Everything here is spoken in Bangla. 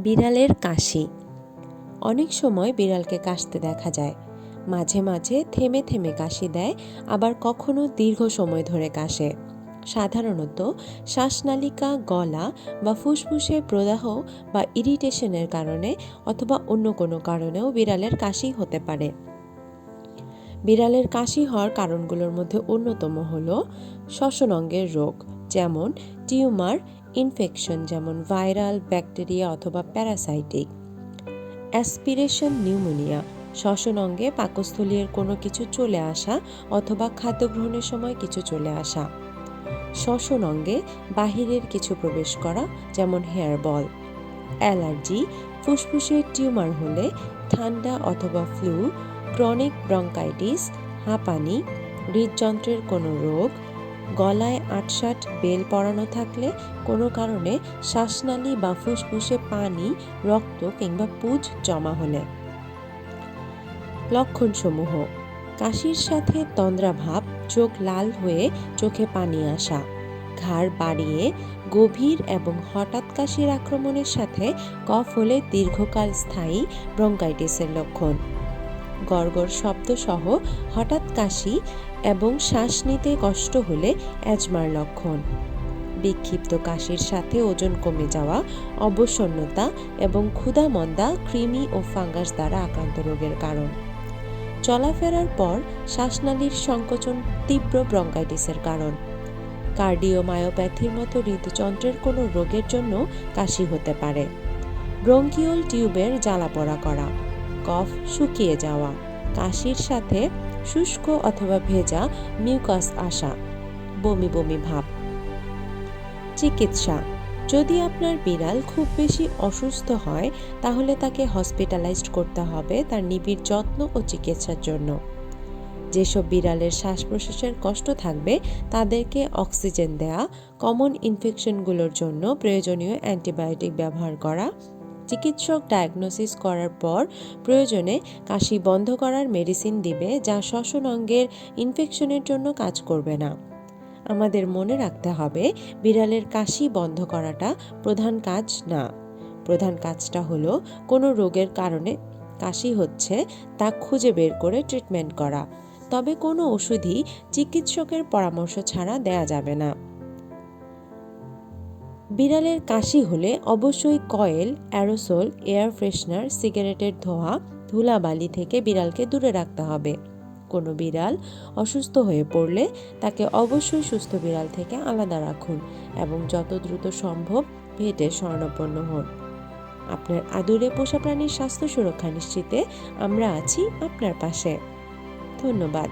বিড়ালের কাশি। অনেক সময় বিড়ালকে কাশতে দেখা যায়। মাঝে মাঝে থেমে থেমে কাশি দেয়, আবার কখনো দীর্ঘ সময় ধরে কাশে। সাধারণত শ্বাসনালিকা, গলা বা ফুসফুসে প্রদাহ বা ইরিটেশনের কারণে অথবা অন্য কোনো কারণেও বিড়ালের কাশি হতে পারে। বিড়ালের কাশি হওয়ার কারণগুলোর মধ্যে অন্যতম হল শ্বসন অঙ্গের রোগ, যেমন টিউমার, ইনফেকশন যেমন ভাইরাল, ব্যাকটেরিয়া অথবা প্যারাসাইটিক, অ্যাসপিরেশন নিউমোনিয়া, শ্বসন অঙ্গে পাকস্থলীর কোনো কিছু চলে আসা অথবা খাদ্য গ্রহণের সময় কিছু চলে আসা, শ্বসন অঙ্গে বাহিরের কিছু প্রবেশ করা যেমন হেয়ার বল, অ্যালার্জি, ফুসফুসের টিউমার হলে, ঠান্ডা অথবা ফ্লু, ক্রনিক ব্রঙ্কাইটিস, হাঁপানি, হৃদযন্ত্রের কোনো রোগ, গলায় আটসাট বেল পড়ানো থাকলে, কোনো কারণে শ্বাসনালী বা ফুসফুসে পানি, রক্ত কিংবা পুজ জমা হলে। লক্ষণসমূহ: কাশির সাথে তন্দ্রাভাব, চোখ লাল হয়ে চোখে পানি আসা, ঘাড় বাড়িয়ে গভীর এবং হঠাৎ কাশির আক্রমণের সাথে কফ হলে দীর্ঘকাল স্থায়ী ব্রঙ্কাইটিসের লক্ষণ, গড়গড় শব্দ সহ হঠাৎ কাশি এবং শ্বাস নিতে কষ্ট হলে অ্যাজমার লক্ষণ, বিক্ষিপ্ত কাশির সাথে ওজন কমে যাওয়া, অবসন্নতা এবং ক্ষুধা-মন্দা কৃমি ও ফাঙ্গাস দ্বারা আক্রান্ত রোগের কারণ, চলাফেরার পর শ্বাসনালীর সংকোচন তীব্র ব্রঙ্কাইটিসের কারণ, কার্ডিওমায়োপ্যাথির মতো হৃদযন্ত্রের কোনো রোগের জন্য কাশি হতে পারে, ব্রঙ্কিওল টিউবের জ্বালাপোড়া করা, কফ শুকিয়ে যাওয়া, কাশির সাথে শুষ্ক অথবা ভেজা মিউকাস আসা, বমি বমি ভাব। চিকিৎসা: যদি আপনার বিড়াল খুব বেশি অসুস্থ হয় তাহলে তাকে হসপিটালাইজড করতে হবে তার নিবিড় যত্ন ও চিকিৎসার জন্য। যেসব বিড়ালের শ্বাস প্রশ্বাসের কষ্ট থাকবে তাদেরকে অক্সিজেন দেয়া, কমন ইনফেকশনগুলোর জন্য প্রয়োজনীয় অ্যান্টিবায়োটিক ব্যবহার করা, চিকিৎসক ডায়াগনোসিস করার পর প্রয়োজনে কাশি বন্ধ করার মেডিসিন দিবে যা শ্বসন অঙ্গের ইনফেকশনের জন্য কাজ করবে না। আমাদের মনে রাখতে হবে, বিড়ালের কাশি বন্ধ করাটা প্রধান কাজ না। প্রধান কাজটা হলো কোনো রোগের কারণে কাশি হচ্ছে তা খুঁজে বের করে ট্রিটমেন্ট করা। তবে কোনো ওষুধই চিকিৎসকের পরামর্শ ছাড়া দেয়া যাবে না। বিড়ালের কাশি হলে অবশ্যই কয়েল, অ্যারোসোল, এয়ার ফ্রেশনার, সিগারেটের ধোঁয়া, ধুলাবালি থেকে বিড়ালকে দূরে রাখতে হবে। কোনো বিড়াল অসুস্থ হয়ে পড়লে তাকে অবশ্যই সুস্থ বিড়াল থেকে আলাদা রাখুন এবং যত দ্রুত সম্ভব ভেটে শরণাপন্ন হন। আপনার আদুরে পোষা প্রাণীর স্বাস্থ্য সুরক্ষা নিশ্চিতে আমরা আছি আপনার পাশে। ধন্যবাদ।